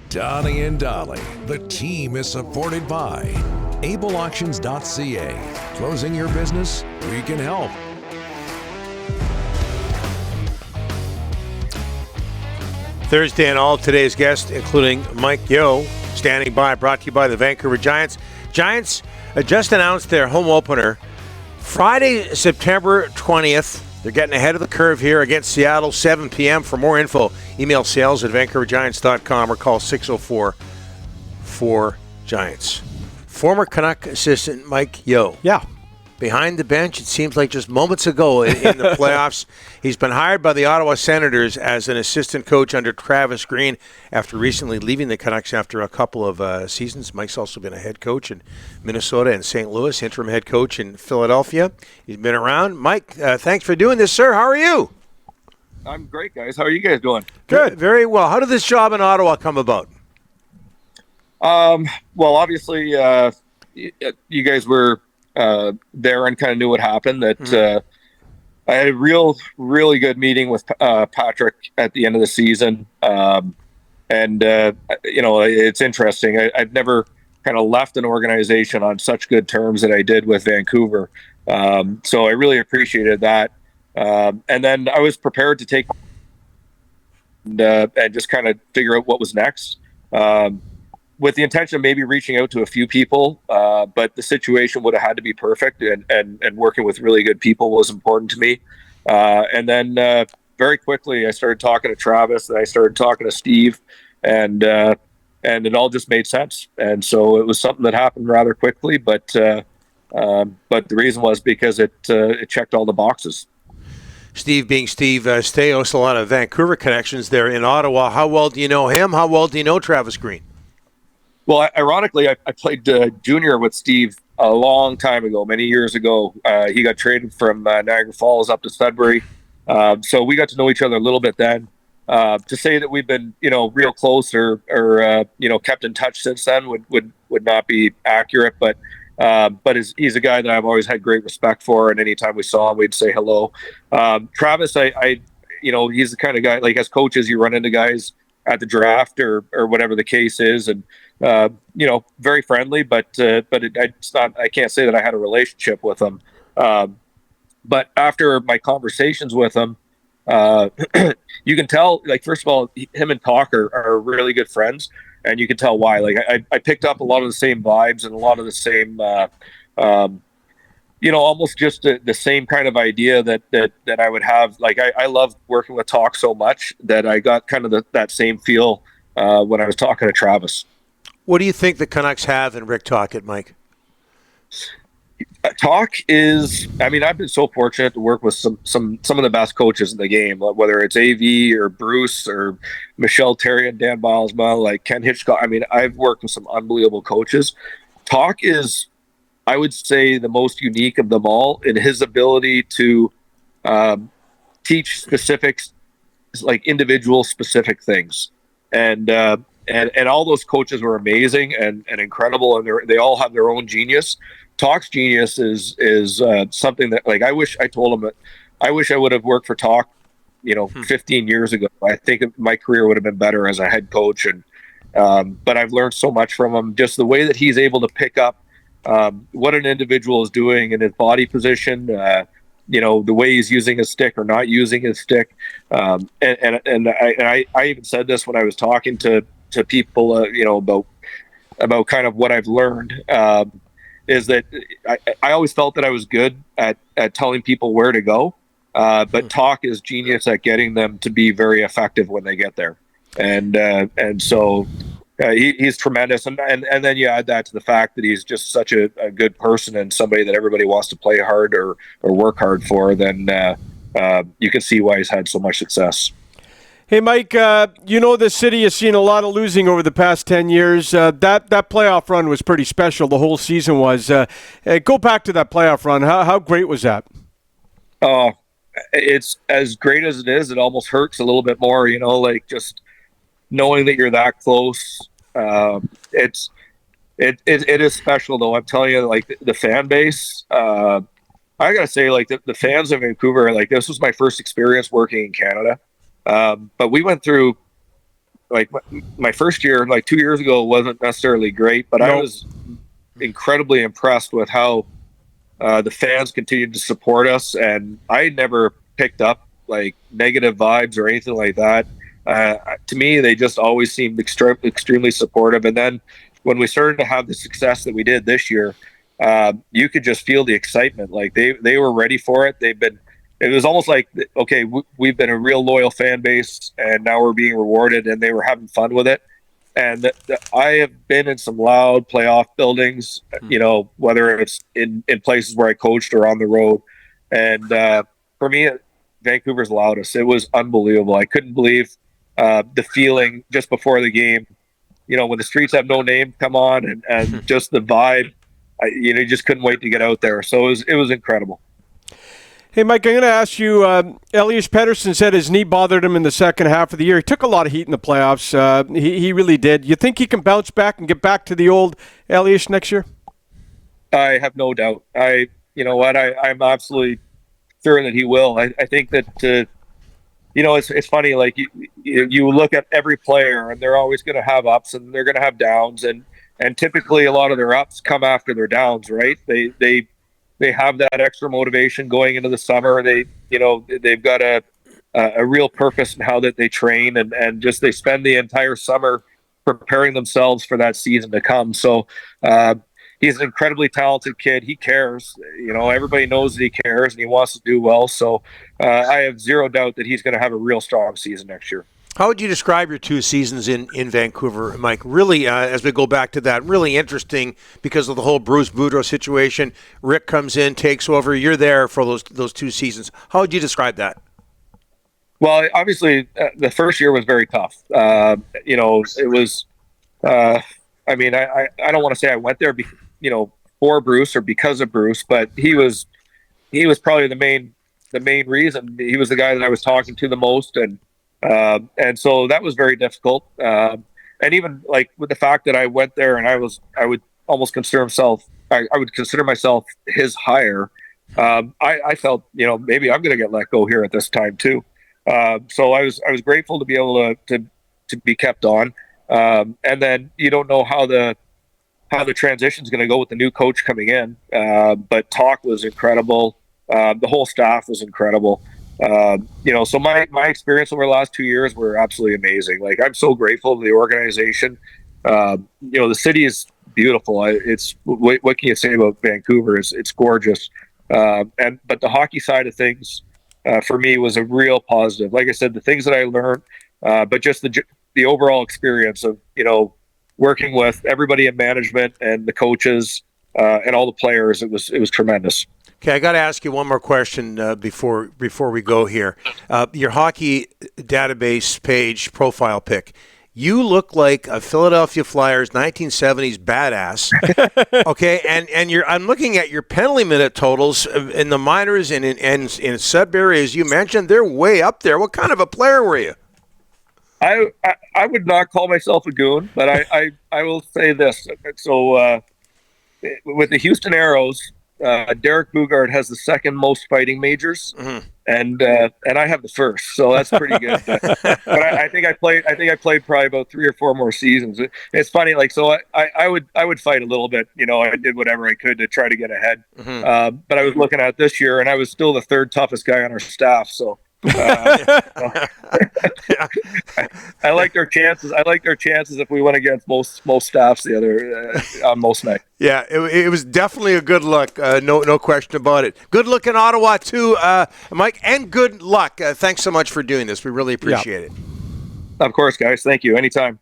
Donnie and Dolly. The team is supported by ableauctions.ca. Closing your business? We can help. Thursday and all today's guests, including Mike Yeo, standing by, brought to you by the Vancouver Giants. Giants just announced their home opener Friday, September 20th. They're getting ahead of the curve here against Seattle, 7 p.m. For more info, email sales@vancouvergiants.com or call 604-4Giants. Former Canuck assistant Mike Yeo. Yeah. Behind the bench, it seems like just moments ago in the playoffs. He's been hired by the Ottawa Senators as an assistant coach under Travis Green after recently leaving the Canucks after a couple of seasons. Mike's also been a head coach in Minnesota and St. Louis, interim head coach in Philadelphia. He's been around. Mike, thanks for doing this, sir. How are you? I'm great, guys. How are you guys doing? Good. Very well. How did this job in Ottawa come about? Well, obviously, you guys were there and kind of knew what happened. That I had a really good meeting with Patrick at the end of the season, and it's interesting. I've never kind of left an organization on such good terms that I did with Vancouver, so I really appreciated that. And then I was prepared to take and just kind of figure out what was next. With the intention of maybe reaching out to a few people, but the situation would have had to be perfect, and working with really good people was important to me. And then very quickly, I started talking to Travis, and I started talking to Steve, and it all just made sense. And so it was something that happened rather quickly, but the reason was because it checked all the boxes. Steve being Steve Staios, a lot of Vancouver connections there in Ottawa. How well do you know him? How well do you know Travis Green? Well, ironically, I played junior with Steve a long time ago, many years ago. He got traded from Niagara Falls up to Sudbury. So we got to know each other a little bit then. To say that we've been, real close or kept in touch since then would not be accurate. But he's a guy that I've always had great respect for. And anytime we saw him, we'd say hello. Travis, he's the kind of guy, like as coaches, you run into guys at the draft or whatever the case is. And, very friendly, but it's not, I can't say that I had a relationship with him. But after my conversations with him, you can tell, like, first of all, him and Talk are really good friends, and you can tell why. Like, I picked up a lot of the same vibes and a lot of the same, almost just the same kind of idea that I would have. Like, I love working with Talk so much that I got kind of that same feel when I was talking to Travis. What do you think the Canucks have in Rick Tocchet, Mike? Talk is, I've been so fortunate to work with some of the best coaches in the game, whether it's AV or Bruce or Michelle Terry and Dan Bilesma, like Ken Hitchcock. I've worked with some unbelievable coaches. Talk is, I would say, the most unique of them all in his ability to teach specifics, like individual specific things. And all those coaches were amazing and incredible, and they all have their own genius. Talk's genius is something that, like, I wish I told him that I wish I would have worked for Talk, 15 years ago. I think my career would have been better as a head coach, and but I've learned so much from him. Just the way that he's able to pick up what an individual is doing in his body position, the way he's using his stick or not using his stick, and I even said this when I was talking to people, about kind of what I've learned, is that I always felt that I was good at telling people where to go, but Talk is genius at getting them to be very effective when they get there, and so he's tremendous, and then you add that to the fact that he's just such a good person and somebody that everybody wants to play hard or work hard for. Then you can see why he's had so much success. Hey, Mike, the city has seen a lot of losing over the past 10 years. That playoff run was pretty special. The whole season was. Go back to that playoff run. How great was that? Oh, it's as great as it is. It almost hurts a little bit more, like just knowing that you're that close. It is special, though. I'm telling you, like the fan base. I gotta say, like the fans of Vancouver, like this was my first experience working in Canada. But we went through like my first year, like 2 years ago, wasn't necessarily great, but I was incredibly impressed with how the fans continued to support us, and I never picked up like negative vibes or anything like that. To me, they just always seemed extremely supportive. And then when we started to have the success that we did this year, you could just feel the excitement. Like they were ready for it. It was almost like, okay, we've been a real loyal fan base, and now we're being rewarded, and they were having fun with it. And I have been in some loud playoff buildings, whether it's in places where I coached or on the road. And for me, Vancouver's loudest. It was unbelievable. I couldn't believe the feeling just before the game. When the Streets Have No Name come on, and just the vibe, you just couldn't wait to get out there. So it was incredible. Hey, Mike, I'm going to ask you, Elias Pettersson said his knee bothered him in the second half of the year. He took a lot of heat in the playoffs. He really did. You think he can bounce back and get back to the old Elias next year? I have no doubt. I'm absolutely sure that he will. I think that, it's funny, like you look at every player, and they're always going to have ups and they're going to have downs. And typically a lot of their ups come after their downs, right? They have that extra motivation going into the summer. They've got a real purpose in how that they train, and just they spend the entire summer preparing themselves for that season to come. So he's an incredibly talented kid. He cares. Everybody knows that he cares and he wants to do well. So I have zero doubt that he's going to have a real strong season next year. How would you describe your 2 seasons in Vancouver, Mike? Really, as we go back to that, really interesting because of the whole Bruce Boudreau situation. Rick comes in, takes over. You're there for those 2 seasons. How would you describe that? Well, obviously, the first year was very tough. It was. I don't want to say I went there, for Bruce or because of Bruce, but he was probably the main reason. He was the guy that I was talking to the most, and so that was very difficult. And even like with the fact that I went there and I would almost consider myself his hire. I felt, maybe I'm going to get let go here at this time too. So I was grateful to be able to be kept on. And then you don't know how the transition is going to go with the new coach coming in. But talk was incredible. The whole staff was incredible. So my experience over the last 2 years were absolutely amazing. Like, I'm so grateful to the organization. The city is beautiful. What can you say about Vancouver? It's gorgeous. But the hockey side of things, for me, was a real positive. Like I said, the things that I learned, but just the overall experience of, working with everybody in management and the coaches, and all the players, it was tremendous. Okay, I got to ask you one more question before we go here. Your hockey database page profile pic. You look like a Philadelphia Flyers 1970s badass. Okay, and I'm looking at your penalty minute totals in the minors and in Sudbury, as you mentioned. They're way up there. What kind of a player were you? I would not call myself a goon, but I will say this. So with the Houston Arrows, Derek Bugard has the second most fighting majors, and I have the first, so that's pretty good. But I think I played probably about 3 or 4 more seasons. It's funny, like, so I would fight a little bit. I did whatever I could to try to get ahead. But I was looking at this year, and I was still the 3rd toughest guy on our staff. So. I liked our chances. If we went against most staffs the other on most night. Yeah, it was definitely a good look. No question about it. Good look in Ottawa too, Mike, and good luck. Thanks so much for doing this. We really appreciate it. Of course, guys. Thank you. Anytime.